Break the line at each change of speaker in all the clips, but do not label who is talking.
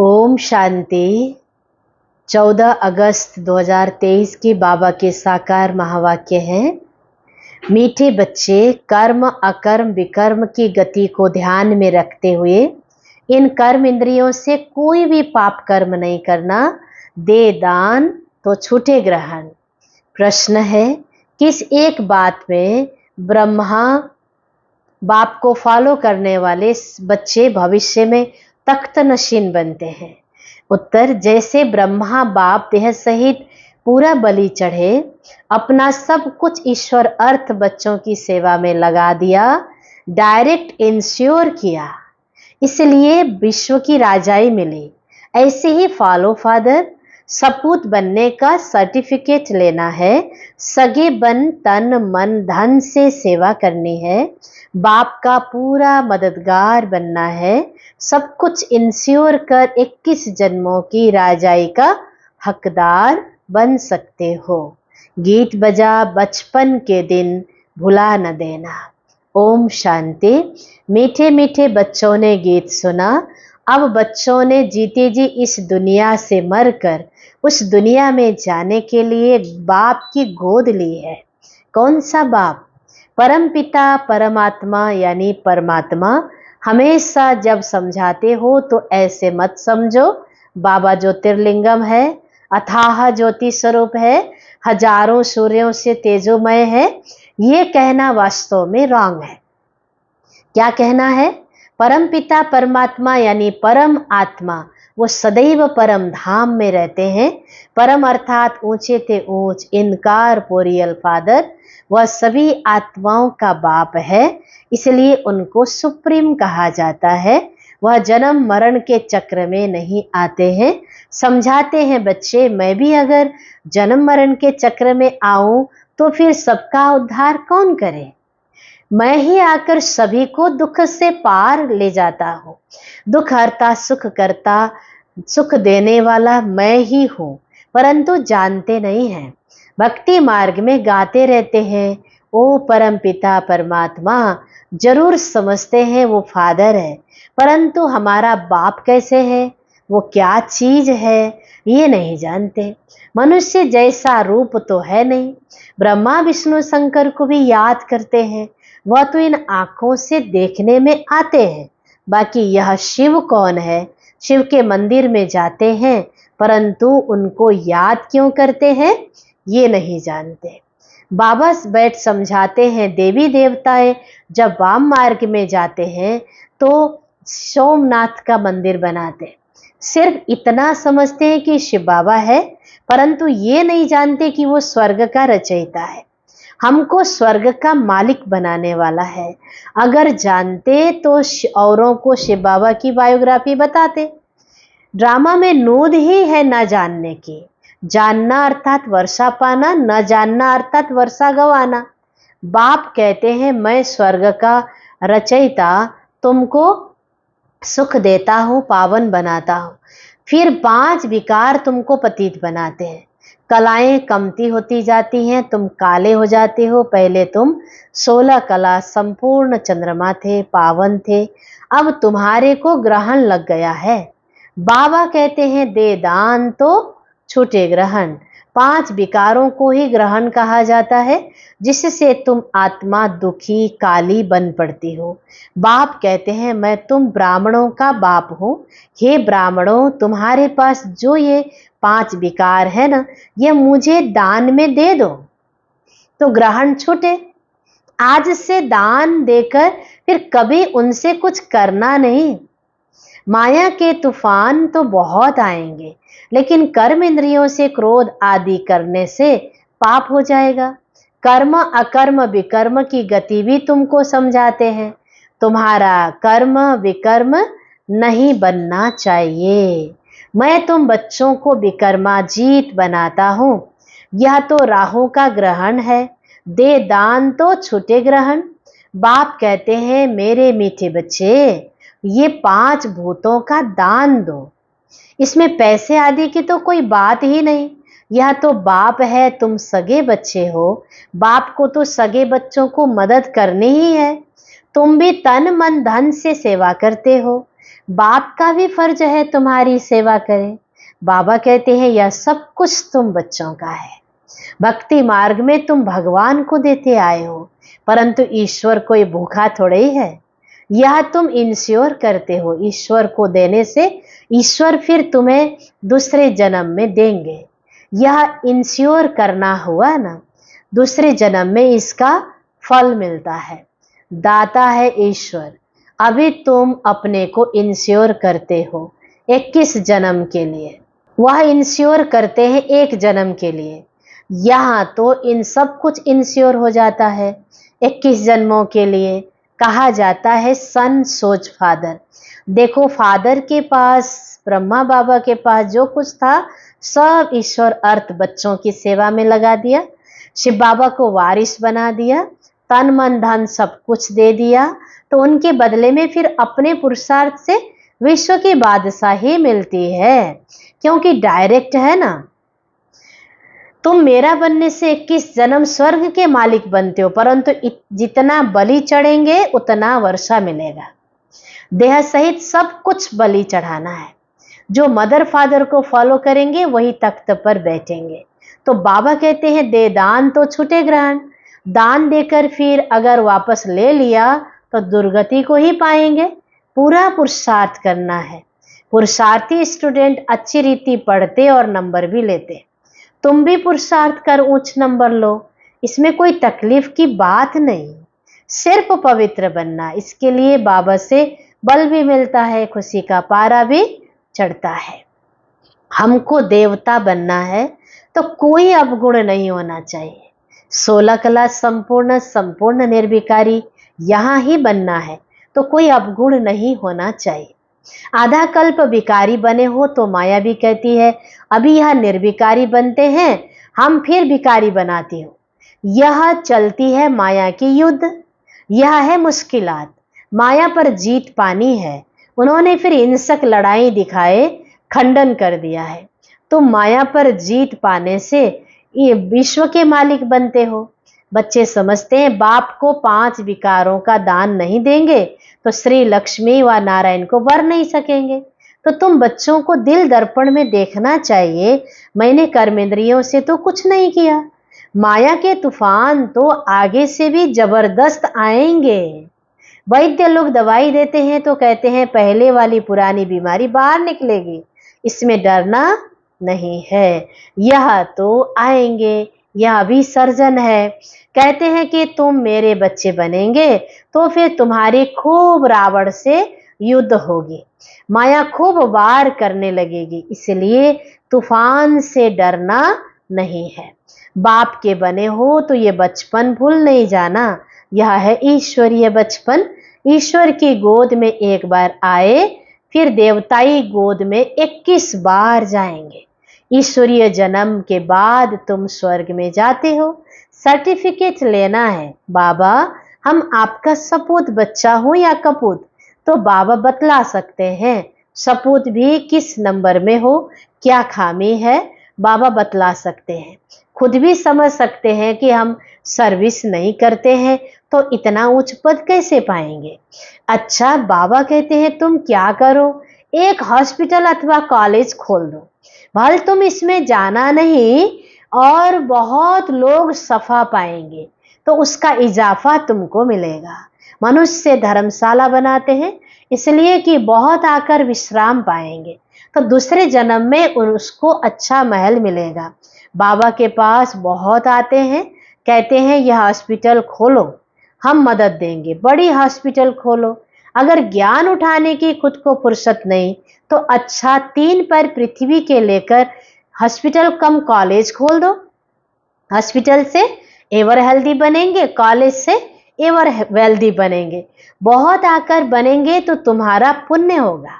ओम शांति। 14 अगस्त 2023 की बाबा के साकार महावाक्य हैं। मीठे बच्चे, कर्म अकर्म विकर्म की गति को ध्यान में रखते हुए इन कर्म इंद्रियों से कोई भी पाप कर्म नहीं करना। दे दान तो छूटे ग्रहण। प्रश्न है, किस एक बात में ब्रह्मा बाप को फॉलो करने वाले बच्चे भविष्य में तख्त नशीन बनते हैं? उत्तर, जैसे ब्रह्मा बाप देह सहित पूरा बलि चढ़े, अपना सब कुछ ईश्वर अर्थ बच्चों की सेवा में लगा दिया, डायरेक्ट इंश्योर किया, इसलिए विश्व की राजाई मिली। ऐसे ही फॉलो फादर, सपूत बनने का सर्टिफिकेट लेना है, सगे बन तन मन धन से सेवा करनी है, बाप का पूरा मददगार बनना है, सब कुछ इंश्योर कर 21 जन्मों की राजाई का हकदार बन सकते हो। गीत बजा बचपन के दिन भुला न देना। ओम शांति। मीठे मीठे बच्चों ने गीत सुना। अब बच्चों ने जीते जी इस दुनिया से मरकर उस दुनिया में जाने के लिए बाप की गोद ली है। कौन सा बाप? परम पिता परमात्मा यानी परमात्मा। हमेशा जब समझाते हो तो ऐसे मत समझो बाबा ज्योतिर्लिंगम है, अथाह ज्योति स्वरूप है, हजारों सूर्यों से तेजोमय है। ये कहना वास्तव में रॉन्ग है। क्या कहना है? परम पिता परमात्मा यानी परम आत्मा, वो सदैव परम धाम में रहते हैं। परम अर्थात ऊंचे ते ऊंच, इनकारपोरियल फादर, वह सभी आत्माओं का बाप है, इसलिए उनको सुप्रीम कहा जाता है। वह जन्म मरण के चक्र में नहीं आते हैं। समझाते हैं बच्चे, मैं भी अगर जन्म मरण के चक्र में आऊं तो फिर सबका उद्धार कौन करे? मैं ही आकर सभी को दुख से पार ले जाता हूँ। दुख हरता सुख करता, सुख देने वाला मैं ही हूँ, परंतु जानते नहीं हैं। भक्ति मार्ग में गाते रहते हैं, ओ परम पिता परमात्मा। जरूर समझते हैं वो फादर है, परंतु हमारा बाप कैसे है, वो क्या चीज है, ये नहीं जानते। मनुष्य जैसा रूप तो है नहीं। ब्रह्मा विष्णु शंकर को भी याद करते हैं, वह तो इन आंखों से देखने में आते हैं। बाकी यह शिव कौन है? शिव के मंदिर में जाते हैं, परंतु उनको याद क्यों करते हैं, ये नहीं जानते। बाबा बैठ समझाते हैं, देवी देवताएं जब वाम मार्ग में जाते हैं तो सोमनाथ का मंदिर बनाते। सिर्फ इतना समझते हैं कि शिव बाबा है, परंतु ये नहीं जानते कि वो स्वर्ग का रचयिता है, हमको स्वर्ग का मालिक बनाने वाला है। अगर जानते तो औरों को शिव बाबा की बायोग्राफी बताते। ड्रामा में नूद ही है न जानने की। जानना अर्थात वर्षा पाना, न जानना अर्थात वर्षा गवाना। बाप कहते हैं, मैं स्वर्ग का रचयिता, तुमको सुख देता हूँ, पावन बनाता हूँ। फिर 5 विकार तुमको पतित बनाते हैं। कलाएं कमती होती जाती हैं, तुम काले हो जाते हो। पहले तुम 16 कला संपूर्ण चंद्रमा थे, पावन थे, अब तुम्हारे को ग्रहण लग गया है। बाबा कहते हैं, दे दान तो छूटे ग्रहण। 5 विकारों को ही ग्रहण कहा जाता है, जिससे तुम आत्मा दुखी काली बन पड़ती हो। बाप कहते हैं, मैं तुम ब्राह्मणों का बाप हूँ। हे ब्राह्मणों, तुम्हारे पास जो ये 5 विकार है ना, ये मुझे दान में दे दो तो ग्रहण छूटे। आज से दान देकर फिर कभी उनसे कुछ करना नहीं। माया के तूफान तो बहुत आएंगे, लेकिन कर्म इंद्रियों से क्रोध आदि करने से पाप हो जाएगा। कर्म अकर्म विकर्म की गति भी तुमको समझाते हैं। तुम्हारा कर्म विकर्म नहीं बनना चाहिए। मैं तुम बच्चों को विकर्माजीत बनाता हूँ। यह तो राहु का ग्रहण है, दे दान तो छूटे ग्रहण। बाप कहते हैं, मेरे मीठे बच्चे, ये 5 भूतों का दान दो। इसमें पैसे आदि की तो कोई बात ही नहीं। यह तो बाप है, तुम सगे बच्चे हो। बाप को तो सगे बच्चों को मदद करनी ही है। तुम भी तन मन धन से सेवा करते हो। बाप का भी फर्ज है तुम्हारी सेवा करें। बाबा कहते हैं यह सब कुछ तुम बच्चों का है। भक्ति मार्ग में तुम भगवान को देते आए हो, परंतु ईश्वर कोई भूखा थोड़े ही है। यह तुम इंश्योर करते हो। ईश्वर को देने से ईश्वर फिर तुम्हें दूसरे जन्म में देंगे। यह इंश्योर करना हुआ ना, दूसरे जन्म में इसका फल मिलता है। दाता है ईश्वर। अभी तुम अपने को इंश्योर करते हो 21 जन्म के लिए, वह इंश्योर करते हैं 1 जन्म के लिए। यहाँ तो इन सब कुछ इंश्योर हो जाता है 21 जन्मों के लिए। कहा जाता है सन सोच फादर। देखो फादर के पास, ब्रह्मा बाबा के पास जो कुछ था सब ईश्वर अर्थ बच्चों की सेवा में लगा दिया। शिव बाबा को वारिस बना दिया, तन मन धन सब कुछ दे दिया। तो उनके बदले में फिर अपने पुरुषार्थ से विश्व की बादशाही मिलती है, क्योंकि डायरेक्ट है ना। तुम मेरा बनने से 21 जन्म स्वर्ग के मालिक बनते हो, परंतु जितना बलि चढ़ेंगे उतना वर्षा मिलेगा। देह सहित सब कुछ बलि चढ़ाना है। जो मदर फादर को फॉलो करेंगे वही तख्त पर बैठेंगे। तो बाबा कहते हैं दे दान तो छूटे ग्रहण। दान देकर फिर अगर वापस ले लिया तो दुर्गति को ही पाएंगे। पूरा पुरुषार्थ करना है। पुरुषार्थी स्टूडेंट अच्छी रीति पढ़ते और नंबर भी लेते। तुम भी पुरुषार्थ कर उच्च नंबर लो, इसमें कोई तकलीफ की बात नहीं। सिर्फ पवित्र बनना, इसके लिए बाबा से बल भी मिलता है, खुशी का पारा भी चढ़ता है। हमको देवता बनना है तो कोई अवगुण नहीं होना चाहिए। 16 कला संपूर्ण, संपूर्ण निर्विकारी यहाँ ही बनना है तो कोई अवगुण नहीं होना चाहिए। आधा कल्प विकारी बने हो तो माया भी कहती है अभी यह निर्विकारी बनते हैं, हम फिर विकारी बनाती हो। यह चलती है माया की युद्ध, यह है मुश्किलात। माया पर जीत पानी है। उन्होंने फिर हिंसक लड़ाई दिखाए खंडन कर दिया है। तुम माया पर जीत पाने से ये विश्व के मालिक बनते हो। बच्चे समझते हैं बाप को 5 विकारों का दान नहीं देंगे तो श्री लक्ष्मी व नारायण को वर नहीं सकेंगे। तो तुम बच्चों को दिल दर्पण में देखना चाहिए, मैंने कर्मेंद्रियों से तो कुछ नहीं किया। माया के तूफान तो आगे से भी जबरदस्त आएंगे। वैद्य लोग दवाई देते हैं तो कहते हैं पहले वाली पुरानी बीमारी बाहर निकलेगी, इसमें डरना नहीं है। यह तो आएंगे, यह भी सर्जन है। कहते हैं कि तुम मेरे बच्चे बनेंगे तो फिर तुम्हारी खूब रावण से युद्ध होगी, माया खूब वार करने लगेगी। इसलिए तूफान से डरना नहीं है। बाप के बने हो तो ये बचपन भूल नहीं जाना। यह है ईश्वरीय बचपन। ईश्वर की गोद में एक बार आए, फिर देवताई गोद में 21 बार जाएंगे। ईश्वरीय जन्म के बाद तुम स्वर्ग में जाते हो। सर्टिफिकेट लेना है, बाबा हम आपका सपूत बच्चा हूं या कपूत, तो बाबा बतला सकते हैं सपूत भी किस नंबर में हो, क्या खामी है, बाबा बतला सकते हैं। खुद भी समझ सकते हैं कि हम सर्विस नहीं करते हैं तो इतना उच्च पद कैसे पाएंगे। अच्छा, बाबा कहते हैं तुम क्या करो, एक हॉस्पिटल अथवा कॉलेज खोल दो। भले तुम इसमें जाना नहीं और बहुत लोग सफा पाएंगे तो उसका इजाफा तुमको मिलेगा। मनुष्य धर्मशाला बनाते हैं इसलिए कि बहुत आकर विश्राम पाएंगे, तो दूसरे जन्म में उसको अच्छा महल मिलेगा। बाबा के पास बहुत आते हैं, कहते हैं यह हॉस्पिटल खोलो, हम मदद देंगे, बड़ी हॉस्पिटल खोलो। अगर ज्ञान उठाने की खुद को फुर्सत नहीं तो अच्छा 3 पैर पृथ्वी के लेकर हॉस्पिटल कम कॉलेज खोल दो। हॉस्पिटल से एवर हेल्दी बनेंगे, कॉलेज से एवर वेल्दी बनेंगे। बहुत आकर बनेंगे तो तुम्हारा पुण्य होगा,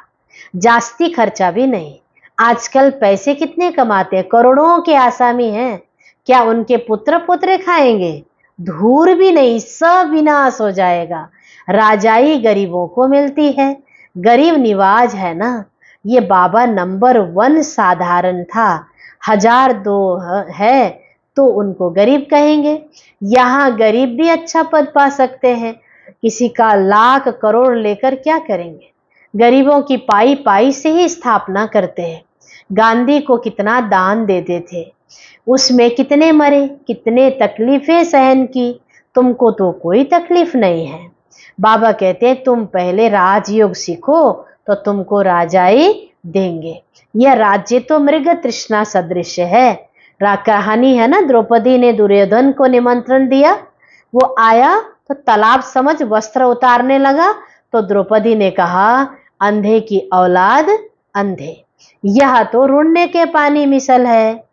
जास्ती खर्चा भी नहीं। आजकल पैसे कितने कमाते हैं, करोड़ों के आसामी हैं। क्या उनके पुत्र पुत्र खाएंगे? धूर भी नहीं, सब विनाश हो जाएगा। राजाई गरीबों को मिलती है, गरीब निवाज है ना। ये बाबा नंबर 1 साधारण था, 1002 है तो उनको गरीब कहेंगे। यहाँ गरीब भी अच्छा पद पा सकते हैं, किसी का लाख करोड़ लेकर क्या करेंगे। गरीबों की पाई पाई से ही स्थापना करते हैं। गांधी को कितना दान देते थे, उसमें कितने मरे, कितने तकलीफें सहन की, तुमको तो कोई तकलीफ नहीं है। बाबा कहते हैं तुम पहले राजयोग सीखो तो तुमको राजाई देंगे। यह राज्य तो मृग तृष्णा सदृश है। कहानी है ना, द्रौपदी ने दुर्योधन को निमंत्रण दिया, वो आया तो तालाब समझ वस्त्र उतारने लगा, तो द्रौपदी ने कहा अंधे की औलाद अंधे, यह तो रुड़ने के पानी मिसल है।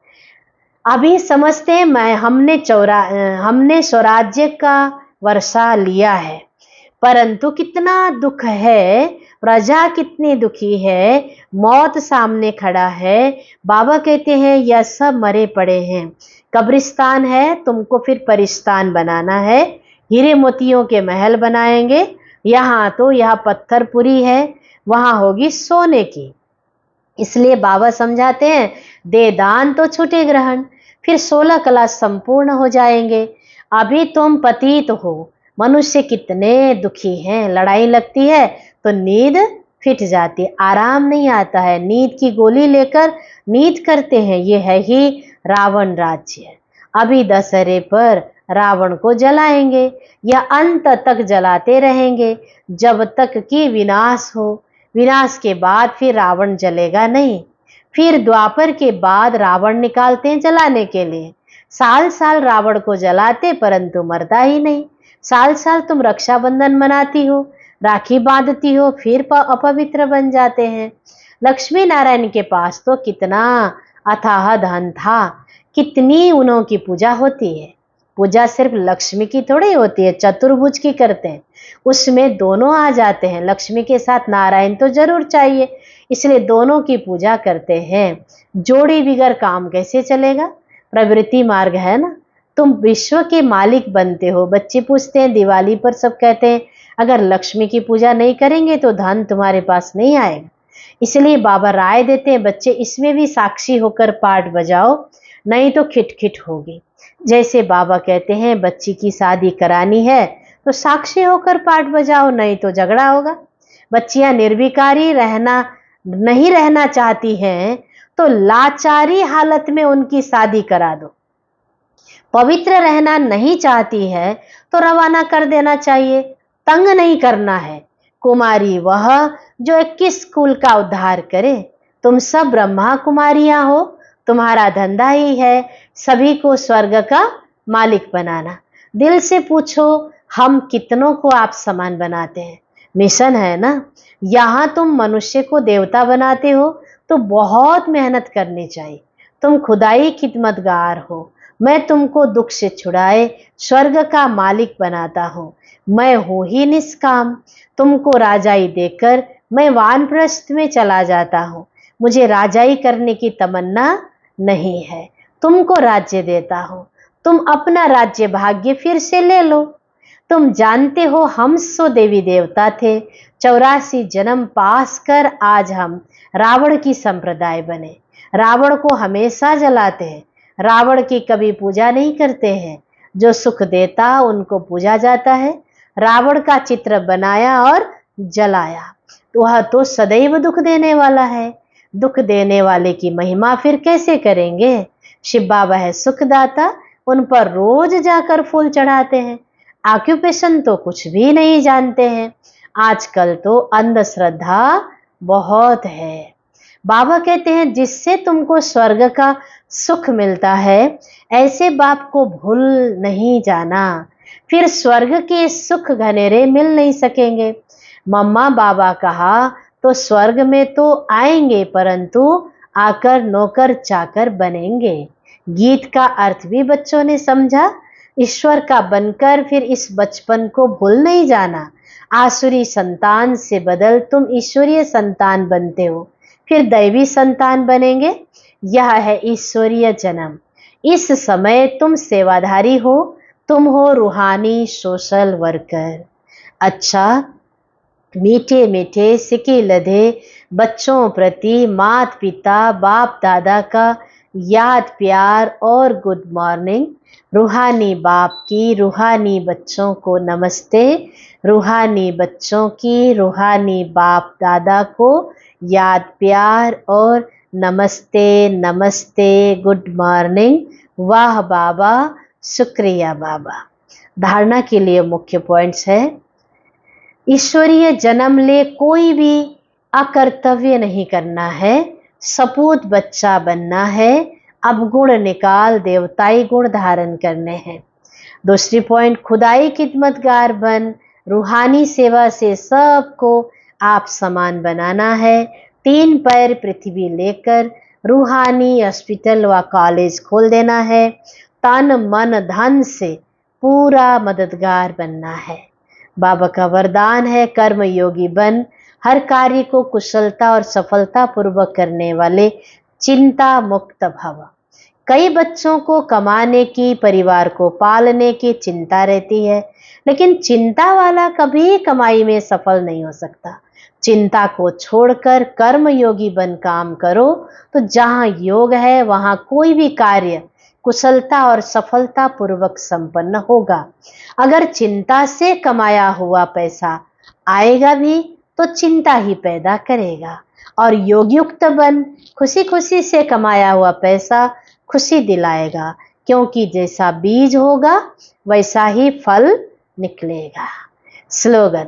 अभी समझते हैं हमने स्वराज्य का वर्षा लिया है, परंतु कितना दुख है, प्रजा कितनी दुखी है, मौत सामने खड़ा है। बाबा कहते हैं यह सब मरे पड़े हैं, कब्रिस्तान है, तुमको फिर परिस्तान बनाना है, हीरे मोतियों के महल बनाएंगे। यहाँ तो यह पत्थरपुरी है, वहां होगी सोने की। इसलिए बाबा समझाते हैं दे दान तो छूटे ग्रहण, फिर 16 कला संपूर्ण हो जाएंगे। अभी तुम पतित हो, मनुष्य कितने दुखी हैं, लड़ाई लगती है तो नींद फिट जाती है, आराम नहीं आता है, नींद की गोली लेकर नींद करते हैं। ये है ही रावण राज्य। अभी दशहरे पर रावण को जलाएंगे, या अंत तक जलाते रहेंगे जब तक कि विनाश हो। विनाश के बाद फिर रावण जलेगा नहीं। फिर द्वापर के बाद रावण निकालते हैं जलाने के लिए। साल साल रावण को जलाते परंतु मरता ही नहीं। साल साल तुम रक्षाबंधन मनाती हो, राखी बांधती हो, फिर अपवित्र बन जाते हैं। लक्ष्मी नारायण के पास तो कितना अथाह धन था, कितनी उन्हों की पूजा होती है। पूजा सिर्फ लक्ष्मी की थोड़ी होती है, चतुर्भुज की करते हैं, उसमें दोनों आ जाते हैं। लक्ष्मी के साथ नारायण तो जरूर चाहिए, इसलिए दोनों की पूजा करते हैं। जोड़ी बिगर काम कैसे चलेगा, प्रवृत्ति मार्ग है ना। तुम विश्व के मालिक बनते हो। बच्चे पूछते हैं दिवाली पर, सब कहते हैं अगर लक्ष्मी की पूजा नहीं करेंगे तो धन तुम्हारे पास नहीं आएगा। इसलिए बाबा राय देते हैं बच्चे इसमें भी साक्षी होकर पाठ बजाओ, नहीं तो खिटखिट होगी। जैसे बाबा कहते हैं बच्ची की शादी करानी है तो साक्षी होकर पाठ बजाओ, नहीं तो झगड़ा होगा। बच्चियां निर्विकारी नहीं रहना चाहती हैं तो लाचारी हालत में उनकी शादी करा दो। पवित्र रहना नहीं चाहती है तो रवाना कर देना चाहिए, तंग नहीं करना है। कुमारी वह जो 21 कुल का उद्धार करे। तुम सब ब्रह्मा कुमारियां हो, तुम्हारा धंधा ही है सभी को स्वर्ग का मालिक बनाना। दिल से पूछो हम कितनों को आप समान बनाते हैं, मिशन है ना। यहां तुम मनुष्य को देवता बनाते हो तो बहुत मेहनत करनी चाहिए। तुम खुदाई खिदमतगार हो, मैं तुमको दुख से छुड़ाए स्वर्ग का मालिक बनाता हूँ। मैं हूं ही निष्काम, तुमको राजाई देकर मैं वानप्रस्थ में चला जाता हूँ। मुझे राजाई करने की तमन्ना नहीं है, तुमको राज्य देता हूँ, तुम अपना राज्य भाग्य फिर से ले लो। तुम जानते हो हम सो देवी देवता थे, 84 जन्म पास कर आज हम रावण की संप्रदाय बने। रावण को हमेशा जलाते हैं, रावण की कभी पूजा नहीं करते हैं। जो सुख देता उनको पूजा जाता है। रावण का चित्र बनाया और जलाया, वह तो सदैव दुख देने वाला है। दुख देने वाले की महिमा फिर कैसे करेंगे। शिव बाबा है सुखदाता, उन पर रोज जाकर फूल चढ़ाते हैं। ऑक्यूपेशन तो कुछ भी नहीं जानते हैं। आजकल तो अंधश्रद्धा बहुत है। बाबा कहते हैं जिससे तुमको स्वर्ग का सुख मिलता है, ऐसे बाप को भूल नहीं जाना, फिर स्वर्ग के सुख घनेरे मिल नहीं सकेंगे। मम्मा बाबा कहा तो स्वर्ग में तो आएंगे परंतु आकर नौकर चाकर बनेंगे। गीत का अर्थ भी बच्चों ने समझा। ईश्वर का बनकर फिर इस बचपन को भूल नहीं जाना। आसुरी संतान से बदल तुम ईश्वरीय संतान बनते हो, फिर दैवी संतान बनेंगे। यह है ईश्वरीय जन्म। इस समय तुम सेवाधारी हो, तुम हो रूहानी सोशल वर्कर। अच्छा, मीठे मीठे सिके लधे बच्चों प्रति माता पिता बाप दादा का याद, प्यार और गुड मॉर्निंग। रूहानी बाप की रूहानी बच्चों को नमस्ते। रूहानी बच्चों की रूहानी बाप दादा को याद, प्यार और नमस्ते नमस्ते, गुड मॉर्निंग। वाह बाबा, शुक्रिया बाबा। धारणा के लिए मुख्य पॉइंट्स है, ईश्वरीय जन्म ले कोई भी अकर्तव्य नहीं करना है, सपूत बच्चा बनना है, अवगुण निकाल देवताई गुण धारण करने हैं। दूसरी पॉइंट, खुदाई खिदमतगार बन रूहानी सेवा से सबको आप समान बनाना है। 3 पैर पृथ्वी लेकर रूहानी हॉस्पिटल व कॉलेज खोल देना है। तन मन धन से पूरा मददगार बनना है। बाबा का वरदान है, कर्म योगी बन हर कार्य को कुशलता और सफलता पूर्वक करने वाले चिंता मुक्त भव। कई बच्चों को कमाने की, परिवार को पालने की चिंता रहती है, लेकिन चिंता वाला कभी कमाई में सफल नहीं हो सकता। चिंता को छोड़कर कर्म योगी बन काम करो, तो जहां योग है वहां कोई भी कार्य कुशलता और सफलता पूर्वक संपन्न होगा। अगर चिंता से कमाया हुआ पैसा आएगा भी तो चिंता ही पैदा करेगा, और योगयुक्त बन खुशी खुशी से कमाया हुआ पैसा खुशी दिलाएगा, क्योंकि जैसा बीज होगा वैसा ही फल निकलेगा। स्लोगन,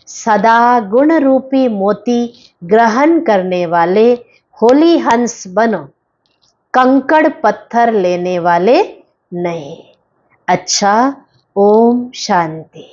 सदा गुण रूपी मोती ग्रहण करने वाले होली हंस बनो, कंकड़ पत्थर लेने वाले नहीं। अच्छा, ओम शांति।